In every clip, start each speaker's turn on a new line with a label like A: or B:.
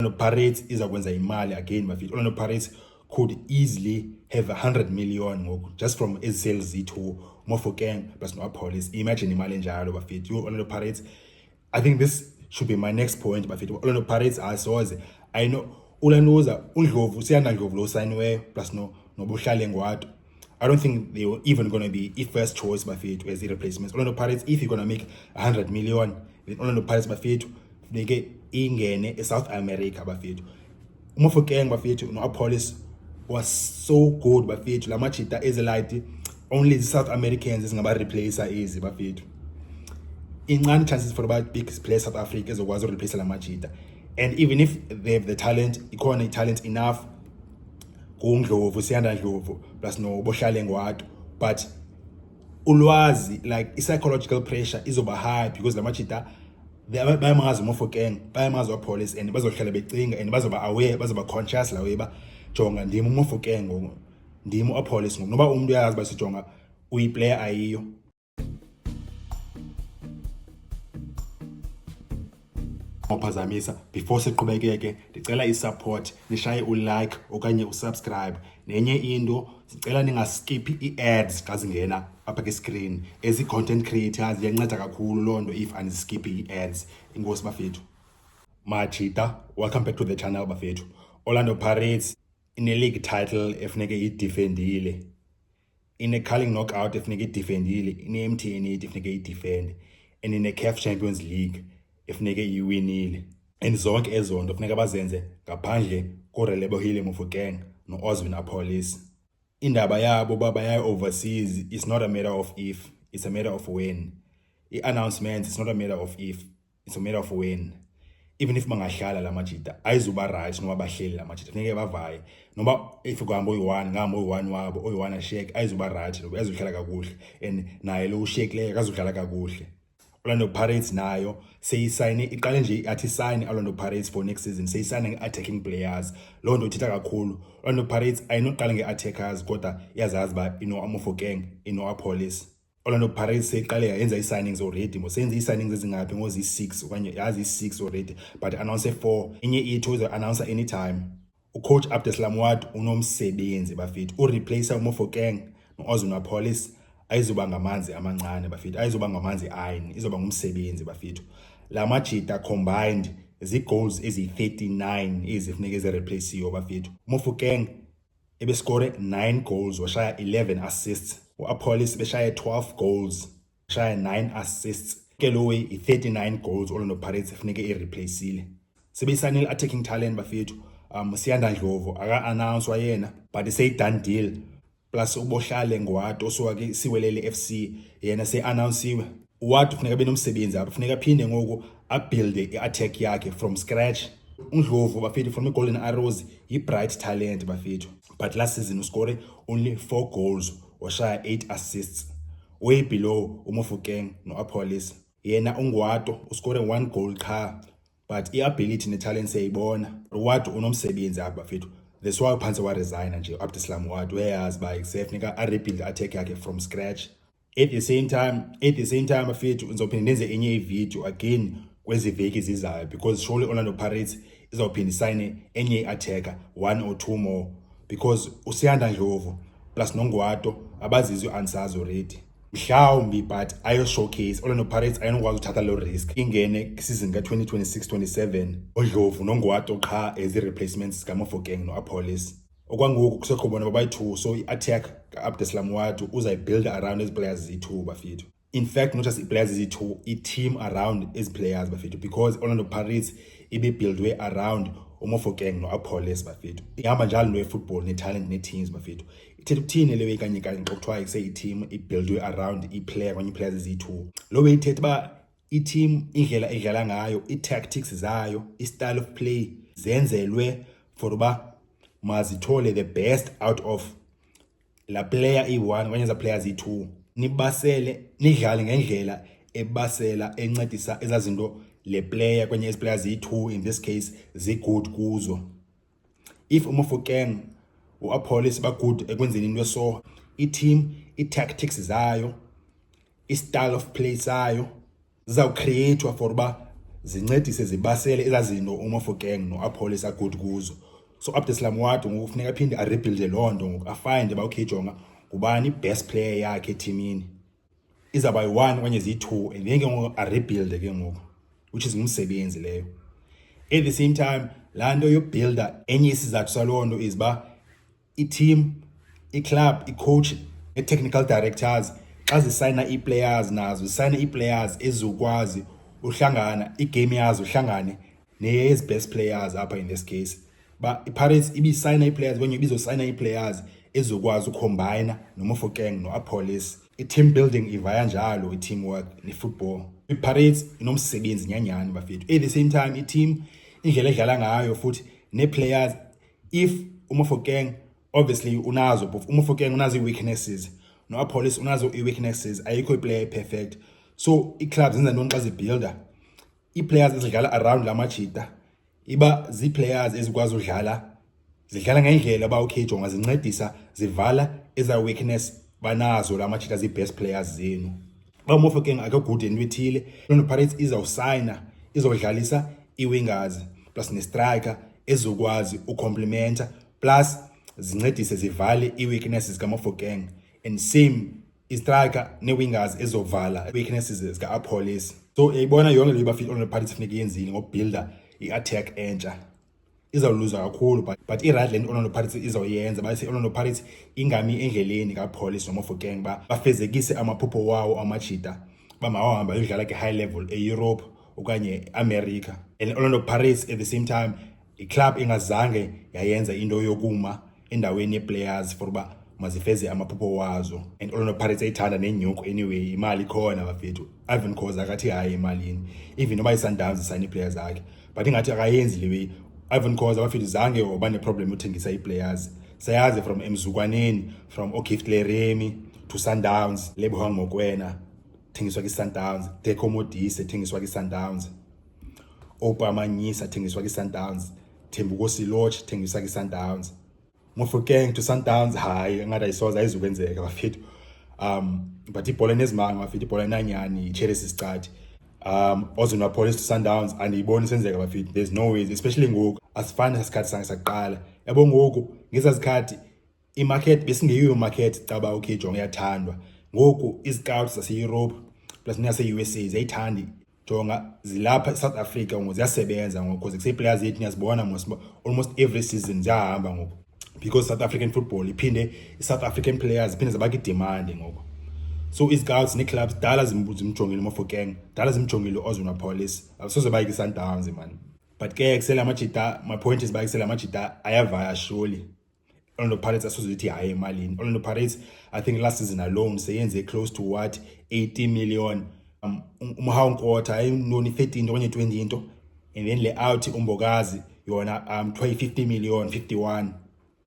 A: Orlando Pirates izakwenza imali again bafethu. Orlando Pirates could easily have 100 million just from sales Z2 Mofokeng plus no Police. Imagine imali enjalo bafethu. Orlando Pirates, I think this should be my next point bafethu. Orlando Pirates asoze, I know ulanuza uNdlovu siyanda Ndlovu lo signiwe plus no Buhlale Ngwatu. I don't think they were even going to be first choice bafethu as the replacements. Orlando Pirates, if you're going to make 100 million, then Orlando Pirates bafethu funeke ingene eSouth America bafethu. Mofokeng bafethu no Police was so good bafethu. La machita ezelight only the South Americans isingaba replacer easy bafethu. Incane chances for about big players South Africa ezokwazi replace la machita. And even if they have the talent, economy talent enough, kuNdlovu siyanda Ndlovu plus no Buhlale Ngwatu, but ulwazi like psychological pressure izoba high because la machita bayamazi Mofokeng, bayamazi Police, and bazohlala becinga and bazoba aware, bazoba conscious la weba jonga ndimo Mofokeng ndimo Police ngoba umuntu uyazi basijonga uyiplayer ayiyo. Phazamisa before siqhubekeke ndicela isupport, nishaye ulike okanye usubscribe. Nenye into sicela ningaskiphi i-ads xa zingena apha ke screen. As i-content creators iyanceda kakhulu loo nto if aniskiphi i-ads. Inkosi bafethu. Machita, welcome back to the channel bafethu. Orlando Pirates ine-league title efuneke idefendile, ine-culling knockout efuneke idefendile, ine-MTN 8 efuneke idefende, and ine-CAF Champions League efuneke iwinile. And zonke ezo nto funeka bazenze ngaphandle koRelebohile Mofokeng no-Oswin Police. Indaba yabo baba yayo overseas is not a matter of if, it's a matter of when. I-announcements, it's not a matter of if, it's a matter of when. Even if bangahlala la machita ayizuba right noma bahleli la machita funeke bavaye, noma if kuhamba oyi-1 ngihamba oyi-1 wabo oyi-1 ashake ayizuba right lobo azohlala kakuhle, and naye lo ushake leyo akazodlala kakuhle. Orlando Pirates nayo seyisayine iqale nje athi sign Orlando Pirates for next season, seyisayine nge-attacking players. Loo nto ithetha kakhulu. Orlando Pirates ayinoqala nge-attackers kodwa iyazazi uba ino-Mofokeng, ino-Police. Orlando Pirates seyiqale yenza i-signings already, mosenze i-signings ezingaphi ngozi-6 okanye yazi i-6 already, but announce 4. Inye ithu izo-announce anytime. Ucoach Abdeslam Wadu unomsebenzi bafethu. Ureplace uMofokeng no-Oswin Police ayizuba ngamanzi amancane bafethu, ayizuba ngamanzi iron, izoba ngumsebenzi bafethu. La machita combined zi-goals ezi-39 ezifuneka ezi-replaceyo bafethu. Mofokeng ebescore 9 goals washaya 11 assists, u-Police beshaya 12 goals washaya 9 assists. Ke lo way i-39 goals Orlando Pirates efuneke i-replaceile. Sebeyisanile attacking talent bafethu. Siyanda Ndlovu aka-announce yena but seyi-done deal plus uBuhlale Ngwatu osuka ke Siwelele FC yena se-announcewe. Watu funeka benomsebenzi apha, funeka phinde ngoku abuilde i-attack yakhe from scratch. uNdlovu bafethu from i-Golden Arrows yi-bright talent bafethu, but last season uscore only 4 goals washaya 8 assists, way below uMofokeng no-Police. Yena uNgwatu uscore 1 goal qha, but i-ability ne-talent siyayibona. Watu unomsebenzi apha bafethu. That's why uphansi wa-resigna nje u-Abdeslam Wadu, uyayazi uba kusefuneka arebuild attack yakhe from scratch. At the same time bafethu ngizophinde ndenze enye ivideo again kwezi veki zizayo, because surely Orlando Pirates izawuphinda isayine enye i-attacker 1 or 2 more, because uSiyanda Ndlovu plus noNgwatu abazizo answers already. Mhlawumbi but ayo showcase Orlando Pirates ayinokwazi uthatha lo risk ingene season ka-2026-27 uNdlovu noNgwatu qha as i-replacements kaMofokeng no-Police. Okwangoku kusekhona babayi-2, so i-attack ka-Abdeslam Wadu uzayibuild around ezi players zi-2 bafethu. In fact, not just i-players zi-2, i-team around ezi players bafethu, because Orlando Pirates ibe-buildwe around uMofokeng no-Police bafethu. Ihamba njalo into ye-football ne-talent ne-teams bafethu. Ithetha ukuthini leyo kanye xa kuthiwa sey-i-team ibuildwe around i-player kanye i-players zi-2. Lo way ithetha uba i-team indlela edlala ngayo, i-tactics zayo, i-style of play zenzelwe for uba mazithole the best out of la player i-1 kanye za players i-2. Nibasele nidlale ngendlela ebasela encedisa ezazinto le player kwenye ezi players zi-2 in this case zi-good kuzo. If uMofokeng u-Police ba-good ekwenzeni into so, i-team i-tactics zayo, i-style of play sayo zizawucreatwa for uba zincedise zibasele ezazinto uMofokeng noApollos agood kuzo. So Abdeslam Wadu ngokufuneka aphinde arebuilde lonto ngoku afinde ba okay jonga ngubani best player yakhe teamini. Izaba yi1 okanye zi2 and then ke ngoku arebuilde ke ngoku, which is umsebenzi leyo. At the same time lando yobuilder enye isizathu salonto is ba i-team, i-club, i-coach, i-technical directors xa zisayina ii-players nazo zisayina ii-players ezokwazi uhlangana igame yazo uhlangane nezi best players apha in this case. Ba iPirates ibisayina ii-players kwenye ibizosayina ii-players ezokwazi ucombine noMofokeng noApollos. I-team building ivaya njalo, i-teamwork ne-football. iPirates inomsebenzi nyanyani bafethu. At the same time i-team indlela edlala ngayo futhi ne-players, if uMofokeng obviously unazo uMofokeng unazo ii-weaknesses noApollos unazo ii-weaknesses, ayikho i-player perfect. So i-clubs zenza ntoni xa zibuilder? I-players ezidlala around la majita iba zii-players ezikwazi udlala, zidlala ngendlela ba okay jonga zincedisa zivala eza weakness banazo la majita zi-best players zenu. Ba uMofokeng akagood into ethile, Orlando Pirates izawusayina izodlalisa i-wingers plus ne-striker ezokwazi ucomplementa plus zincedise zivale ii-weaknesses kaMofokeng, and same i-striker ne-wingers ezovala ii-weaknesses zika-Apollos. So yayibona yonke leyo bafika Orlando Pirates funeka yenzile ngokubuilda i-attack entsha. Izawuluza kakhulu but i-right lane Orlando Pirates izawuyenza base Orlando Pirates ingami endleleni kaApollos noMofokeng bafezekise amaphupho wawo amajita bamahamba yodlala ke-high level e-Europe okanye America. And Orlando Pirates at the same time i-club ingazange yayenza into yokuma endaweni ye-players for uba mazifeze amaphupho wazo. And Orlando Pirates ayithanda nenyuko anyway, imali khona bafethu. Ivan Khoza akathi hayi emalini even noba i-Sundowns isayina ii-players zakhe, but ingathi akayenzi le way. Ivan Khoza bafethu zange waba ne-problem yothengisa ii-players. Sayazi from emzukwaneni, from O'Gift Leremi to Sundowns, Lebohang Mokoena thengiswa ki-Sundowns, Teko Modise thengiswa ki-Sundowns, Oupa Manyisa thengiswa ki-Sundowns, Thembukosi Lorch thengiswa ki-Sundowns. Mofokeng to Sundowns hayi ngathi ayisoze ayizukwenzeka bafethu. But ibhola nezimanga bafethu, ibhola nanyani i-Chelsea sicadi. Also noApollos to Sundowns andiyiboni senzeka bafethu. There's no ways, especially ngoku asifani nesikhathi sange saqala. Yabo ngoku ngezazikhathi i-market besingeyiyo market caba okay jonga iyathandwa. Ngoku i-scouts zase-Europe plus nase-USA ziyayithanda jonga zilapha eSouth Africa ngoku ziyasebenza ngoku because kuse-players zethu niyazibona almost every season ziyahamba ngoku because South African football iphinde i-South African players iphinde zabaka i-demand ngoku. So i-scouts ne-clubs dala zimjongile uMofokeng, dala zimjongile uApollos, asoze bayike i-Sundowns man. But ke kusela amajita, my point is bayisela amajita ayavaya surely. Orlando Pirates asoze ithi hayi emalini. Orlando Pirates I think last season alone seyenze close to what 80 million. Umhawu Nkotha ayinoni 13 okanye 20 into, and then le out uMbokazi yona 50 million 51.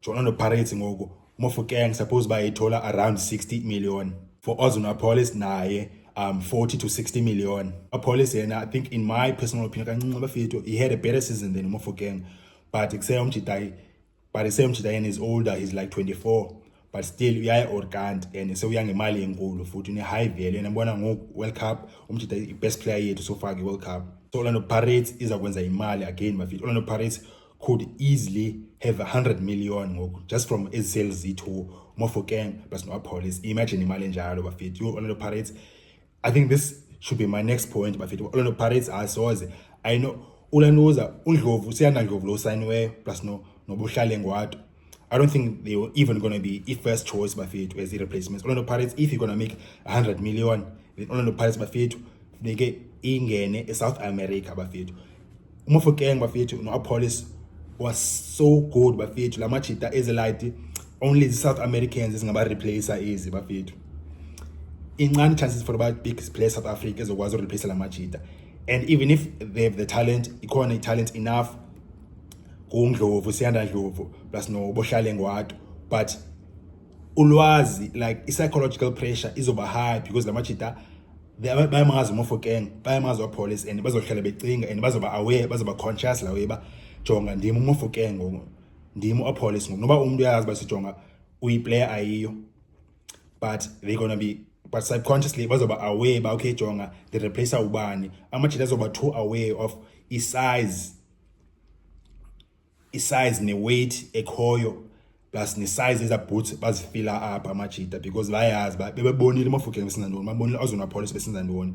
A: Orlando Pirates ngoku uMofokeng suppose bayithola around 60 million. For Apollos naye 40 to 60 million. Apollos yena I think in my personal opinion kancinci bafethu he had a better season than Mofokeng, but kusema umjita yena is older, he's like 24, but still uyaya organic and so uya ngemali enkulu futhi une high value. And ngibona ngoku World Cup umjita i-best player yethu so far ke-World Cup. So Orlando Pirates izakwenza imali again bafethu. Orlando Pirates could easily have 100 million ngoku just from sales zethu Mofokeng plus noApollos. Imagine imali enjalo bafethu. Orlando Pirates, I think this should be my next point bafethu. Orlando Pirates asoze, I know ulanoza uNdlovu siyana Ndlovu lo signiweyo plus nobuhlale ngwato. I don't think they were even going to be first choice bafethu as the replacements. Orlando Pirates, if you're going to make 100 million, then Orlando Pirates bafethu funeke ingene eSouth America bafethu. uMofokeng bafethu noApollos was so good bafethu. La majita ezelight only the South Americans ezingaba replacer easy bafethu. Incane chances for about big players South Africa ezokwazi replace la majita, and even if they have the talent, ikhona talent enough kuNdlovu siyanda Ndlovu plus nobuhlale ngwato, but ulwazi like psychological pressure izoba high because la majita bayamazi uMofokeng, bayamazi uApollos, and bazohlala becinga and bazoba aware, bazoba conscious la way ba jonga ndimi uMofokeng ngoku ndimi uApollos ngoku noba umuntu uyazi basijonga uyiplayer ayiyo, but they're gonna be but subconsciously bazoba aware ba okay jonga they replace ubani amajita azoba too aware of isize ne-weight ekhoyo plus ne-size eza-boots bazifila up amajita because bayazi bebebonile Mofokeng besenza ntoni, babonile Ozone Police besenza ntoni.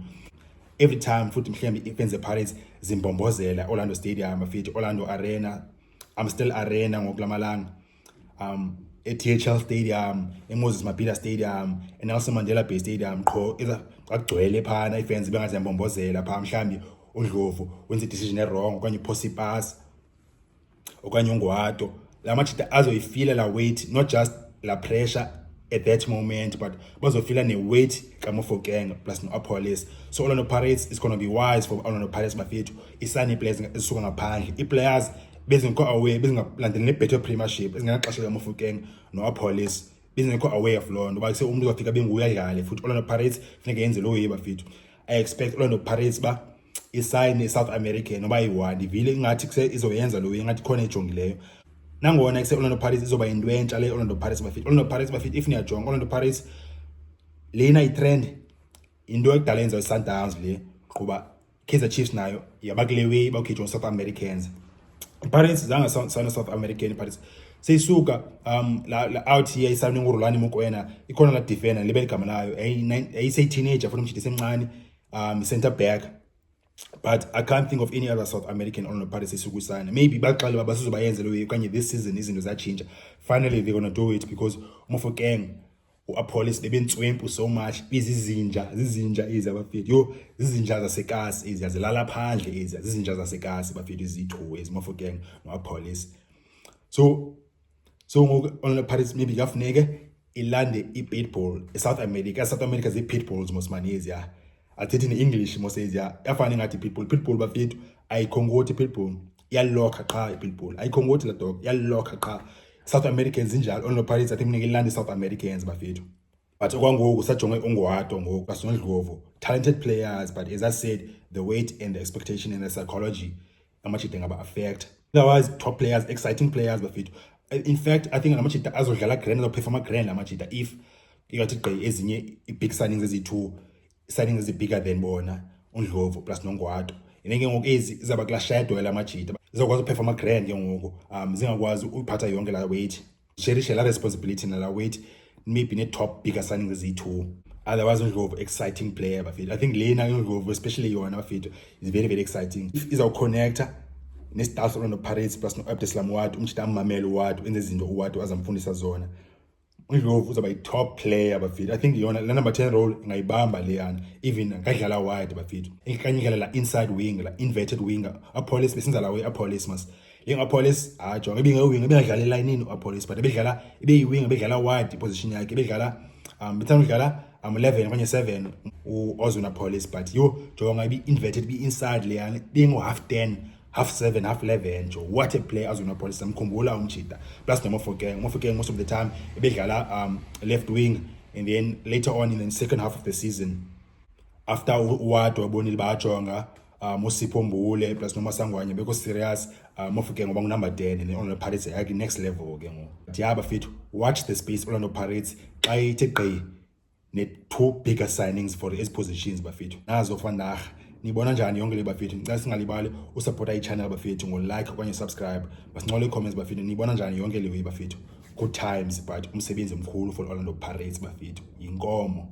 A: Every time futhi mhlawumbe ifenze Pirates zimbombozela Orlando Stadium afithi Orlando Arena, Amstel Arena ngokulamalanga, e-THL Stadium, e-Moses Mabhida Stadium, e-Nelson Mandela Bay Stadium qho kwagcwele phana ifenzi bengaziyambombozela phaa mhlawumbe uNdlovu wenza i-decision e-wrong okanye uphosa ipasi okanye ungwato. La machita azoyifila la weight, not just la pressure at that moment, but bazofila ne-weight kaMofokeng plus no-Police. So Orlando Pirates is going to be wise for Orlando Pirates bafethu isani players ezisuka ngaphandle, i-players bezingekho aware, bezingalandeli ne-better premiership, ezinganaxesha kaMofokeng no-Police, bezingekho aware of loo nto. Uba se umntu uzafika benguye adlale futhi Orlando Pirates funeka yenze loo way bafethu. I expect Orlando Pirates ba isayine South American noba yi-1 ivile ingathi kuse izoyenza lo ingathi khona ejongileyo. Nangona kuse Orlando Pirates izoba into entsha le Orlando Pirates bafethu. Orlando Pirates bafethu if niyajonga Orlando Pirates lena i-trend into ekudala yenza i-Sundowns le kuba Kaizer Chiefs nayo yabakule way bakhethe South Americans. Pirates zanga South American Pirates seyisuka la out here isawuni ngurulani Mokoena ikhona la defender libe igama layo ayise teenager futhi umjidi semncane center back. But I can't think of any other South American Orlando Pirates esukusana. Maybe baqala basuzo bayenze lo kanye this season izinto zachinja. Finally they're going to do it because Mofokeng uApolice bebentswempu so much izizinja ezi abafethi. Yo izinja zasekasi ezi yazilala phandle ezi izinja zasekasi bafethi izithu ezi Mofokeng noApolice. So Orlando Pirates maybe kafuneke ilande i-pitbull eSouth America. South America zi-pitbulls mosmanezi ya. Athithi in English mosezia yafana ngathi pitbull bafethu ayikhongoti pitbull iyalokha qha pitbull ayikhongoti la dog iyalokha qha. South Americans injalo Orlando Pirates I think funeka ilande South Americans bafethu. But okwangoku sajonge ungwato ngoku kaSondlovu talented players, but as I said the weight and the expectation and the psychology amachita ngaba affect. Otherwise top players, exciting players bafethu. In fact I think amachita azodlala grand azoperforma grand amachita if ingathi gqi ezinye i-big signings ezi-2 signings is bigger than bona uNdlovu plus noNgwato. Inenge ngoku ezi izaba kula shadow la majita izokwazi uperforma grand ke ngoku zingakwazi uphatha yonke la weight, cherish la responsibility na la weight, maybe ne top bigger signings ezi-2. Otherwise uNdlovu exciting player bafethu. I think lena uNdlovu especially yona bafethu is very very exciting. If izaw connector ne staff Orlando Pirates plus no Abdeslam Wadu umjita amamela uWadu enze izinto uWadu azamfundisa zona, uNdlovu uzaba i-top player bafethu. I think yona la number 10 role ingayibamba leyana, even ngadlala wide bafethu. Ikanye ngala la inside wing, la inverted winger. Apolice besenza la way Apolice mas. Le Apolice jonga ibinge bedlala line in Apolice, but bedlala ibe yi-wing bedlala wide position yakhe bedlala bethanda udlala 11 okanye 7 uOzone Police, but yo jonga ibe inverted be inside leyana bingo half 10 half 7 half 11 jo. What a player Ozone Police samkhumbula umjita plus Mofokeng most of the time bedlala left wing, and then later on in the second half of the season after uWadu wabonile bajonga uSipho Mbule plus noMasangwanya because serious Mofokeng ngoba number 10 and Orlando Pirates ayaki next level ke ngoku. Yaba fethu watch the space Orlando Pirates xa ithe gqi ne-2 bigger signings for ezi positions bafethu nazo fanarha. Nibona njani yonke le bafethu? Ngicela singalibali usupport i-channel bafethu ngo-like okanye subscribe, basincole i-comments bafethu. Nibona njani yonke le way bafethu? Good times, but umsebenzi mkhulu for Orlando Pirates bafethu, yinkomo.